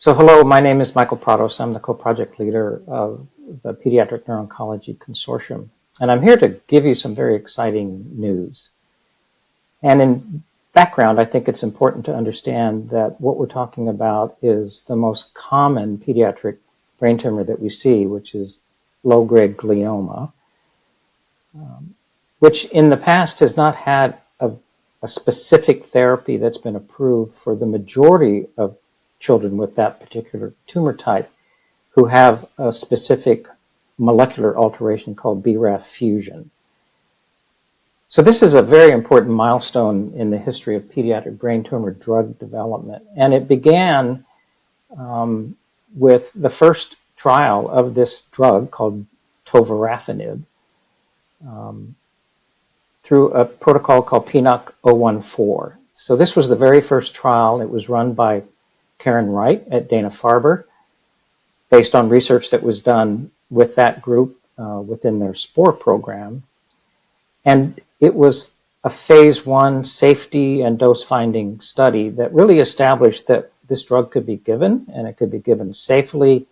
So hello, my name is Michael Prados. I'm the co-project leader of the Pediatric Neuro-oncology Consortium. And I'm here to give you some very exciting news. And in background, I think it's important to understand that what we're talking about is the most common pediatric brain tumor that we see, which is low-grade glioma, which in the past has not had a specific therapy that's been approved for the majority of children with that particular tumor type who have a specific molecular alteration called BRAF fusion. So this is a very important milestone in the history of pediatric brain tumor drug development. And it began with the first trial of this drug called Tovorafenib through a protocol called PNOC 014. So this was the very first trial. It was run by Karen Wright at Dana-Farber, based on research that was done with that group within their SPORE program. And it was a phase 1 safety and dose-finding study that really established that this drug could be given, and it could be given safely.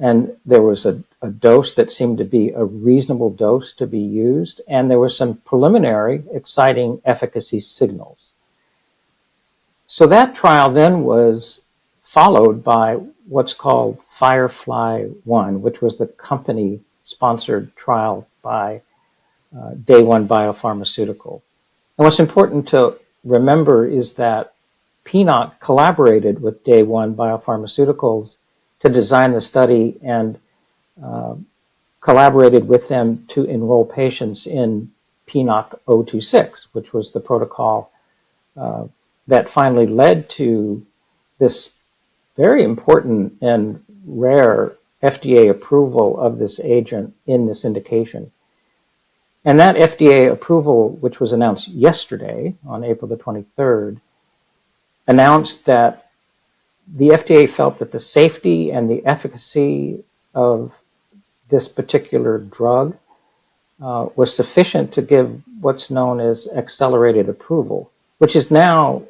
And there was a dose that seemed to be a reasonable dose to be used, and there were some preliminary exciting efficacy signals. So that trial then was followed by what's called Firefly-1, which was the company-sponsored trial by DAY101 Biopharmaceutical. And what's important to remember is that PNOC collaborated with DAY101 Biopharmaceuticals to design the study and collaborated with them to enroll patients in PNOC 026, which was the protocol that finally led to this very important and rare FDA approval of this agent in this indication. And that FDA approval, which was announced yesterday on April the 23rd, announced that the FDA felt that the safety and the efficacy of this particular drug was sufficient to give what's known as accelerated approval, which is now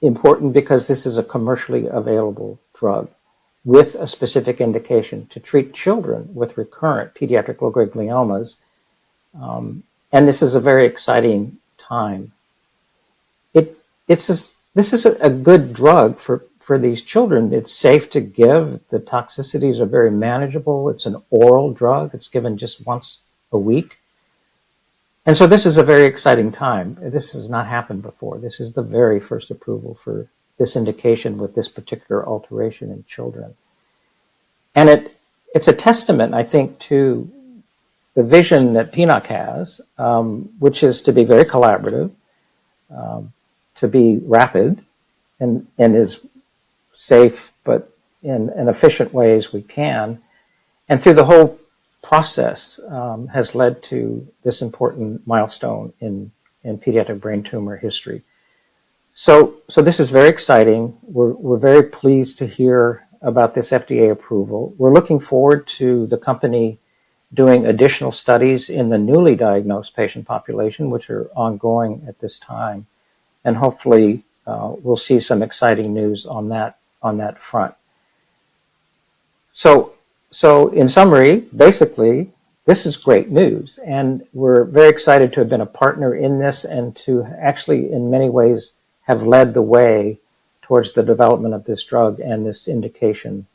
important because this is a commercially available drug with a specific indication to treat children with recurrent pediatric low-grade gliomas. And this is a very exciting time. This is a good drug for these children. It's safe to give. The toxicities are very manageable. It's an oral drug. It's given just once a week. And so this is a very exciting time. This has not happened before. This is the very first approval for this indication with this particular alteration in children. And it's a testament, I think, to the vision that PNOC has, which is to be very collaborative, to be rapid, and as safe but in an efficient way as we can. And through the whole process has led to this important milestone in pediatric brain tumor history. So this is very exciting. We're very pleased to hear about this FDA approval. We're looking forward to the company doing additional studies in the newly diagnosed patient population, which are ongoing at this time. And hopefully we'll see some exciting news on that front. So in summary, basically, this is great news, and we're very excited to have been a partner in this and to actually, in many ways, have led the way towards the development of this drug and this indication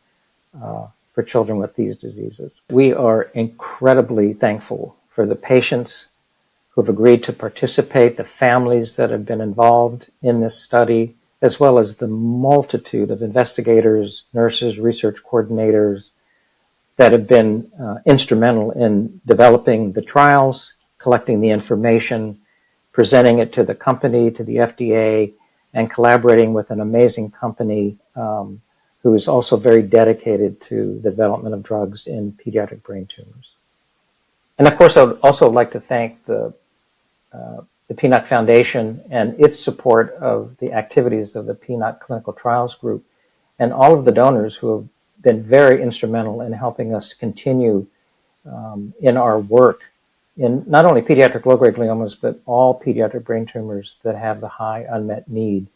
for children with these diseases. We are incredibly thankful for the patients who have agreed to participate, the families that have been involved in this study, as well as the multitude of investigators, nurses, research coordinators that have been instrumental in developing the trials, collecting the information, presenting it to the company, to the FDA, and collaborating with an amazing company who is also very dedicated to the development of drugs in pediatric brain tumors. And of course, I would also like to thank the PNOC Foundation and its support of the activities of the PNOC Clinical Trials Group and all of the donors who have been very instrumental in helping us continue in our work in not only pediatric low-grade gliomas, but all pediatric brain tumors that have the high unmet need